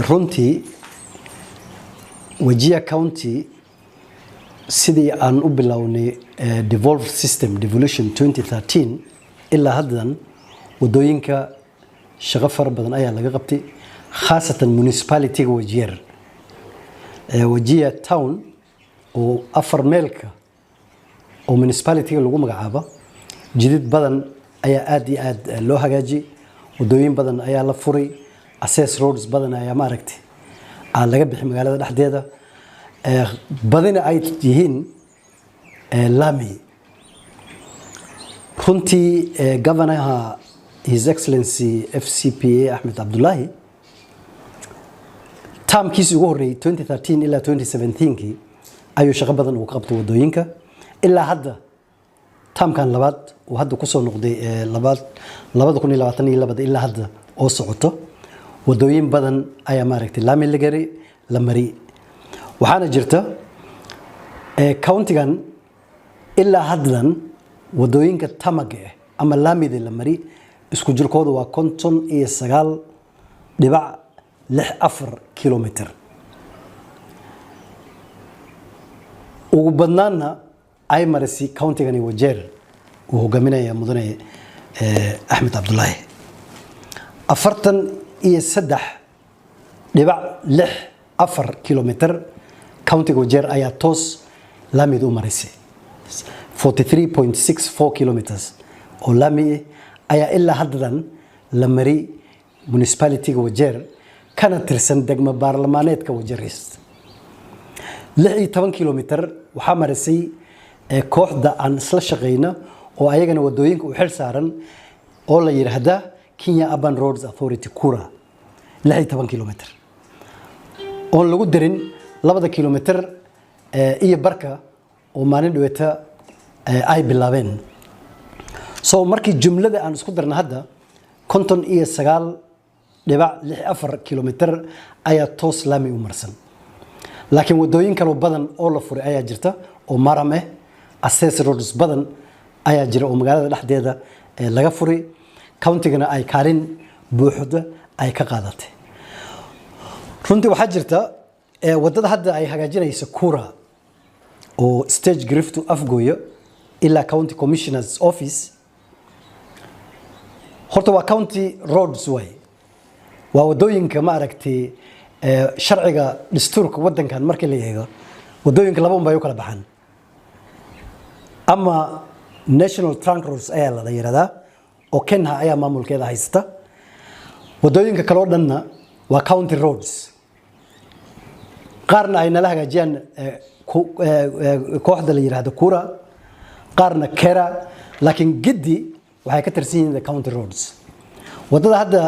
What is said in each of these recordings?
runtii Wajir County sidii aan u bilownay devolved system devolution 2013 ilaa haddan wadooyinka shaqo far badan ayaa laga qabtay khaasatan municipality Wajir Wajir town oo afar meelka oo municipality lagu magacaabo jidid badan ayaa aad iyo aad loo hagaajiyay wadooyin badan ayaa la furay access roads badan ayaa ma aragtay aan laga bixin magaalada dhexdeeda badina ay yihiin laami runtii governor his excellency FCPA Ahmed Abdullahi taamkiisa ugu horeeyay 2013 ilaa 2017 ayuu shaqo badan uu qabtay wadooyinka ilaa hadda taamkan labaad oo hadda ku soo noqday 2022 ilaa hadda oo socoto wadooyin badan ayaa maaragtay laami la mari waxaana jirta county-gan ilaa haddan wadooyinka tamaga ama laamida la mari isku jirkoodu waa 59.64 kilometer ugu badnaana ay marisi county-gani Wajir uu hogaaminaya mudane Ahmed Abdullahi 43.64 kilometer county-ga Wajir ayaa toos laamid u marisay 43.64 kilometers oo laami ayaa ilaa haddan la mari municipality-ga Wajir kana tirsan degmo baarlamaaneedka Wajir East 16 kilometer waxaa marisay kooxda aan isla shaqeyna oo ayagana wadooyinka u xil saaran oo la yiraahdo Kenya Urban Roads Authority Kura 16 kilometer oo lagu darin 2 kilometer iyo barka oo maalin dhaweeta ay bilaabeen soo markii jumlada aan isku darna hadda 59.64 kilometer ayaa toos laami u marsan laakiin wadooyin kale badan oo la furay ayaa jirta oo marame access roads badan ayaa jira oo magaalada dhexdeeda laga furay county-gana ay kaalin buuxda ay ka qaadatay runtii waxaa jirta wadada hadda ay hagaajinayso Kura oo stage grift to Afgoyo ila county commissioner's office horta waa county roads way waa wadooyinka ma aragtay sharciga dastuurka wadankan markii la eego wadooyinka laba unbay u kala baxaan ama national trunk roads ayaa la yiraahdaa oo Kenya ayaa maamulkeeda haysta wadooyinka kale oo dhanna waa county roads qaarna ay nala hagaajiyaan kooxda la yiraahdo Kura qaarna Kera laakiin gidi waxay ka tirsan yihiin county roads wadada hadda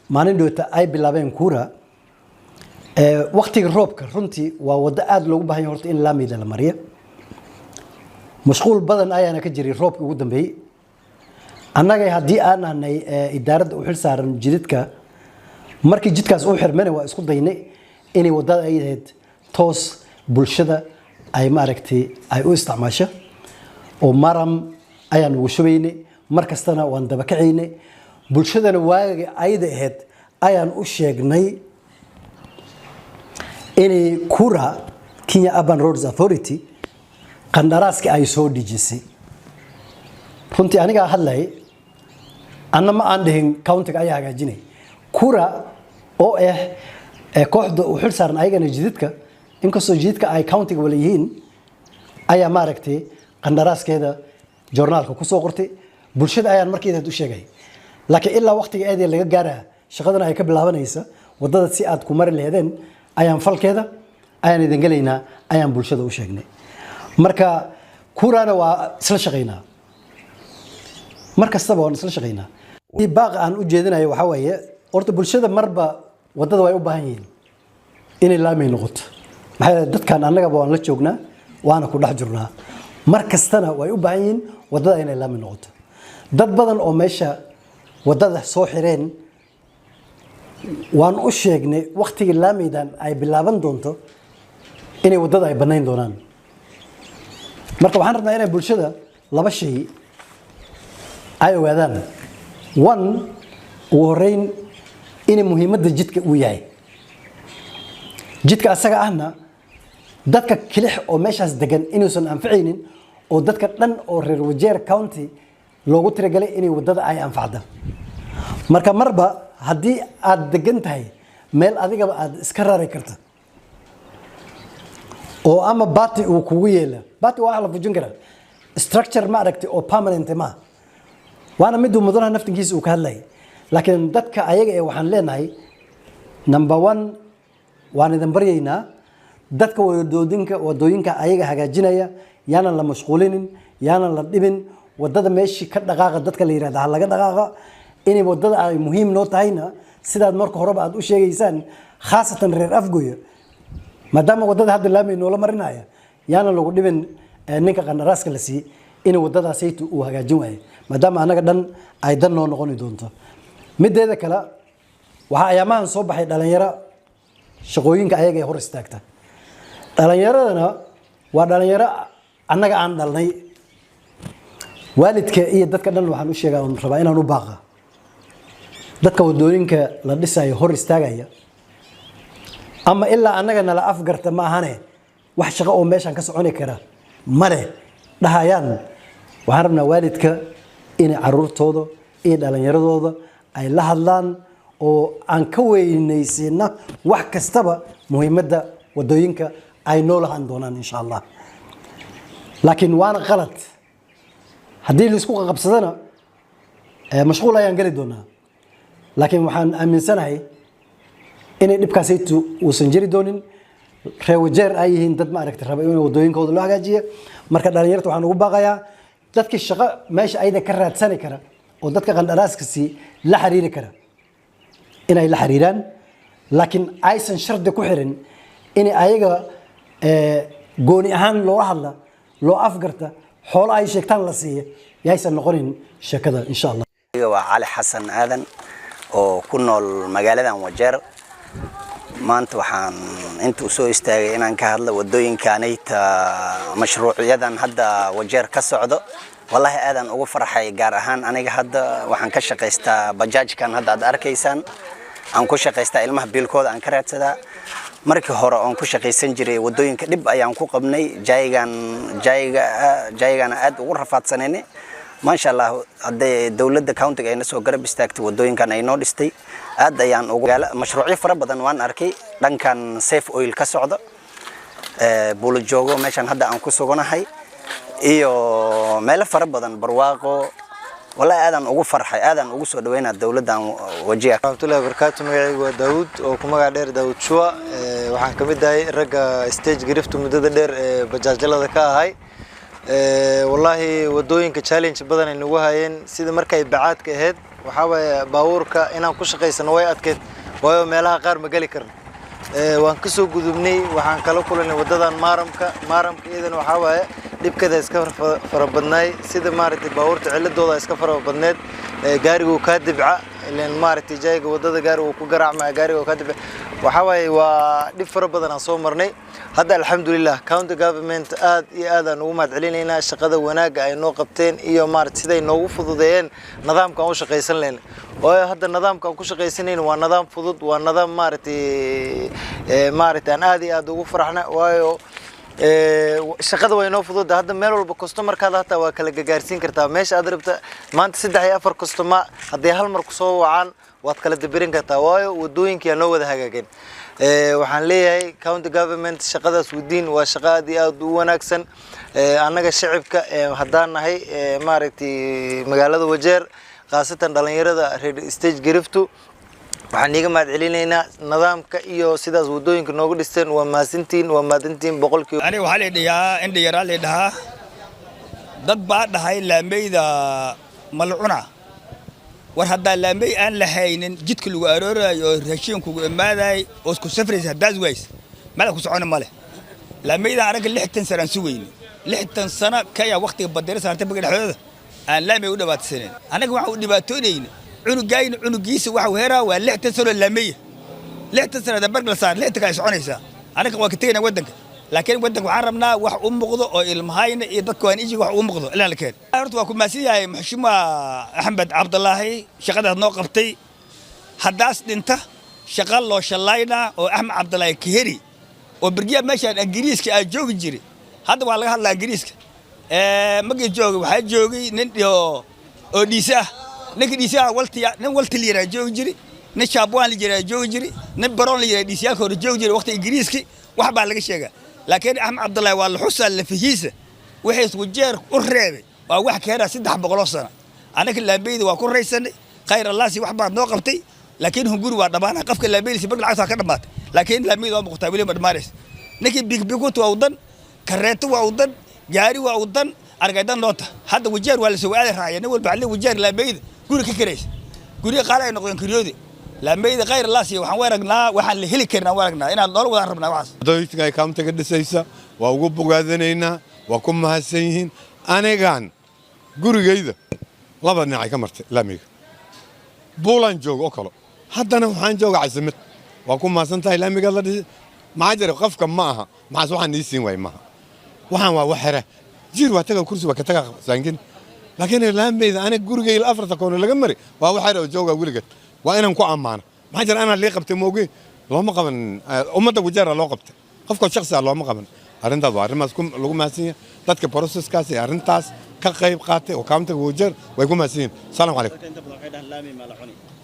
maalin dhoota ay bilaabeen Kura waqtiga roobka runtii waa wada aad loogu baahan yahay horta in laamida la mariyo mashquul badan ayaana ka jiray roobka ugu dambeeyay annaga haddii aan aanay idaaradda u xil saaran jidadka markii jidkaas uu xirmeen waa isku daynay inay wadada ay ahayd toos bulshada ay maaragtay ay u isticmaasho oo maram ayaan ugu shubaynay markastana waan daba kacaynay bulshadana waaga ayda ahayd ayaan u sheegnay inay Kura Kenya Urban Roads Authority qandaraaska ay soo dhijisay runtii aniga hadlay anama aan dhahin county-ga ayaa hagaajinay Kura oo kooxda u xil saaran ayagana jidadka inkastoo jidadka ay county-ga wala yihiin ayaa maaragtay qandaraaskeeda journalka ku soo qortay bulshada ayaan markiiba u sheegay laakiin ilaa waqtiga aad laga gaaraa shaqadana ay ka bilaabanaysa wadada si aad ku mari leedeen ayaan falkeeda ayaan idin galeynaa ayaan bulshada u sheegnay marka Kurana waa isla shaqeynaa markastaba waan isla shaqeynaa baaq aan u jeedinayo waxa weeye horta bulshada marba wadada way u baahan yihiin inay laami noqoto maxay dadkan annaga waan la joognaa waana ku dhex jirnaa markastana way u baahan yihiin wadada inay laami noqoto dad badan oo meesha wadada soo xireen waan u sheegnay waqtiga laamidan ay bilaaban doonto inay wadada ay banayn doonaan marka waxaan rabnaa inay bulshada laba shay ay ogaadaan one ugu horeyn in muhiimadda jidka uu yahay jidka asaga ahna dadka kilix oo meeshaas degan inuusan anficaynin oo dadka dhan oo reer Wajeer County loogu tiragalay inay wadada ay anfacdo marka marba haddii aad degan tahay meel adigaba aad iska rari karto oo ama baati uu kugu yeela baati waa la fujin karaa structure ma aragtay oo permanent ma waana mid mudanaha naftigiisa uu ka hadlay laakiin dadka ayaga ee waxaan leenahay number 1 waan idin baryaynaa dadka wadooyinka ayaga hagaajinaya yaana la mashquulinin yaana la dhibin wadada meeshii ka dhaqaaqa dadka la yiraahdo laga dhaqaaqa inay wadada ay muhiim noo tahayna sidaad marka horeba aad u sheegaysaan khaasatan reer Afgoye maadaama wadada hadda laamay noola marinaya yaana lagu dhibin ninka qandaraaska la sii in wadadaas ay uu hagaajin waayo maadaama anaga dhan ay dan noo noqon doonto mideeda kale waxa ayaamahan soo baxay dhalinyaro shaqooyinka ayaga hor istaagta dhalinyaradana waa dhalinyaro annaga aan dhalnay waalidka iyo dadka dhan waxaan u sheegaa oo rabaa inaan u baaqa dadka wadooyinka la dhisayo hor istaagaya ama ilaa annaga nala afgarta ma ahane wax shaqo oo meeshan ka soconi kara mare dhahayaan waxaan rabnaa waalidka in caruurtooda iyo dhalinyaradooda ay la hadlaan oo aan ka weynaysiina wax kastaba muhiimadda wadooyinka ay noolahan doonaan insha Allah laakiin waana qalad haddii la isku qabsadana mashquul ayaan gali doonaa laakiin waxaan aaminsanahay inay dhibkaas uusan jiri doonin reer Wajeer ay yihiin dad ma aragtay raba in wadooyinkooda loo hagaajiyo marka dhalinyarada waxaan ugu baaqayaa dadkii shaqo meesha ayda ka raadsani kara oo dadka qandaraaska si la xiriiri kara inay la xiriiraan laakiin aysan shardi ku xirin in ayaga gooni ahaan loo hadla loo afgarta xoolo ay sheegtaan la siiyo yaysan noqonin shakada insha Allah waa Cali Xasan Aadan oo ku nool magaaladan Wajeer maanta waxaan inta soo istaagay inaan ka hadlo wadooyinkaanayta mashruuciyadan hadda Wajeer ka socdo wallahi aadan ugu farxay gaar ahaan aniga hadda waxaan ka shaqaystaa bajaajkan hadda aad arkaysaan aan ku shaqaystaa ilmaha biilkooda aan ka raadsadaa markii hore aan ku shaqaysan jiray wadooyinka dib ayaan ku qabnay jaaygan aad ugu rafaadsanayne ما شاء الله هذا دولة كاونتي أنا سو قرب استاكت ودوين كان أي نود استي هذا يعني مشروعي فرا بدن وان أركي دان كان سيف أويل كسعودة بولو جوجو ماشان هذا أنكو سوغنا هاي إيو مالا فرا بدن برواقو ولا آدم أقول فرحة آدم أقول سو دوين الدولة دان وجيه. ورحمة الله وبركاته معي وداود وكما قاعد داود شوا وحن كمية داي رجع ستيج قرفت مدة دير بجاج جلا ذكاء هاي والله ودوينك challenge بدن إنه وهاين سيد مركي بعاد كهاد وحاول باورك إنا كوش قيس نوايات كده وهو ملاها قار مجالي كرن وانكسو قدومني وحن كلو كلنا وددان مارمك إذا وحاول ديب كده إسكفر فربناي سيد مارت باورت علة دولا إسكفر فربنات جاري وكادب لأن مارت جاي ودد جاري وكجرع مع جاري وكادب وحاول وديب فربنا صومرني هذا الحمد لله كاونتي جوفرمنت آدان ومد علينا الشقة وناق أي نوقبتين إيو مارت سيدي نوقف ضدين نظام كان وش قيسن لنا وهذا النظام كان وش قيسنين ونظام فضود ونظام مارت أنا آد وفرحنا ويو الشقة وينو فضود هذا ميرو بكستمر كذا حتى وكلا جارسين كرتا ماشي أدربت ما أنت سيد هي أفر كستمر هذا هالمركزو عن واتكلا دبرين كرتا ويو ودوين كيانو وده حاجين waxaan leeyahay county government shaqadaas wadin waa shaqadii aad u wanaagsan anaga shacabka hadaan nahay maaragtay magaalada Wajeer qaasatan dhalinyarada reer stage gariftu waxaan iga mahad celinaynaa nidaamka iyo sidaas wadooyinka noogu dhisteen waa maasintiin boqolkiiba aniga waxa la dhigaa in yara la dhahaa dad baa dhahay laameyda malcuna war hadda laamey aan la haynin jidka lagu aroorayo raashinka ugu imaaday oo isku safraysa hadaas ways mala ku socon male laameyda anaga 60 sano aan suweyn 60 sano kaya waqtiga badira saartay bagdhaxooda aan laamey u dhawaadsaneen anaga waxa u dhibaatoonayna cunugiisa waxa heeraa waa 60 sano laamey 60 sano da bargal saar 60 ka soconaysa anaga waa ka tagayna wadanka laakiin wadanka waxaan rabnaa wax u muuqdo oo ilmahayna iyo dadka waan ijiga wax u muuqdo ilaa la keen horta waa ku maasiyahay maxshuma Axmed Cabdullaahi shaqada noo qabtay hadaas dhinta shaqal loo shalayna oo Axmed Cabdullaahi Kiheri وبرجع ماشي الإنجليز كأجوج جري هذا والله هلا إنجليز ما جي جوج واحد جوجي نيو أوديسا نكديسا ولت اللي يرى جوج جري نشابوان اللي يرى جوج جري نبرون اللي يرى ديسا كور جوج جري وقت إنجليز كي واحد على شيء لكن أحمد عبد الله والله حسن اللي في هيسه وحيس وجير قريبي وواحد كهذا سدح بقول سنة أنا كل لابيد وأكون رئيسني خير الله سي واحد بعد نوقفتي لكن هم جروا ضبانا قف كل لابيد سيبقى العصا كرمات لكن لابيد ومقتبلين بدمارس نكى بيكوت وأوضن كريت وأوضن جاري وأوضن أرجعنا نوتة هذا وجير ولا سؤال راعي نقول بعلي وجير لابيد قولي كريس قولي قارئ نقول كريودي لابيد غير الله سي وحن ورقنا وحن هلي كرنا ورقنا إن الله وضربنا واس دويت جاي كم تقدر سيسا وأقول بقعدنا وكم هالسنين أنا كان قولي جيدة لا بدنا عاي كمرت لا ميك بولان جوج أكله حتى أنا وحن جوج عزمت وأكون ما سنتهي لا ميك الله دي ما أدري قف كم معها مع سوحن يسين وين معها وحن وحرة جير واتجا كرسي وكتجا سانجين لكن لا ميك أنا قولي جاي الأفر تكون اللي جمري وحرة وجوج أقول لك وأنا مكو أمانة ما أدري أنا اللي قبت موجي لو ما قبل أمته وجرا لو قبت قف كل شخص الله ما قبل أرنتا ضار ما سكون لو ما سين تذكر بروسس كاسي أرنتاس كقريب قاتي وكامته وجر ويكون مسين السلام عليكم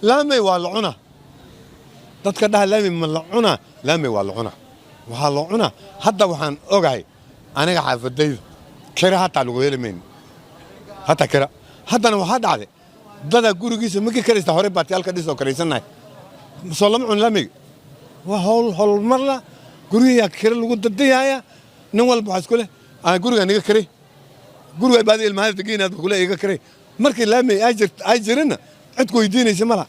لامي والعنا تذكر ده لامي ملعنا لامي والعنا وهالعنا حتى وحن أوجاي أنا عارف الدين كره حتى لو غير من حتى كره حتى أنا واحد عليه ده جورو جيس ممكن كريس تهرب باتيال كديس أو كريسنا سلام عن لامي وهول مرة جورو يا كره لو قد الدنيا نوال بعث كله أنا جورو يعني كره جورو بعد المهارة تجينا كله يجا كره مركز لامي أجرنا عندكم يديني سملا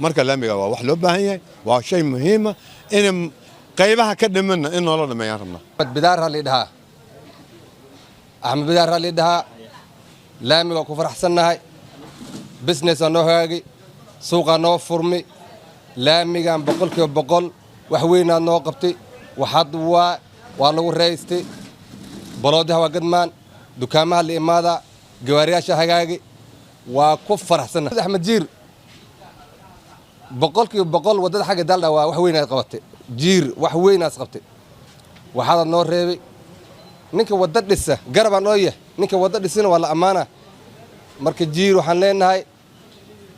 مركز لامي وحلو بهاي وشيء مهم إن قيبها كده منا إنه الله ما يعرفنا بدارها اللي دها أحمد بدارها اللي دها لامي وكفر أحسن هاي بزنس أنه هاجي سوق أنه فرمي لامي كان بقول وحوينا أنه قبتي وحد والله رئيستي بلودها وقدمان دكامها اللي ماذا جوارياشة هاجي وكفر أحسن أحمد جير بقول ودد حاجة دالة وحوينا قبتي جير وحوينا قبتي وهذا النور ريبي نك ودد لسه قرب عنويه نك ودد لسه ولا أمانة مركز جير وحنلين هاي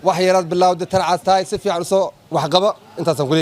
وحيرات بالله ودي ترعى تاي سفي عن سو وحقبة أنت تقول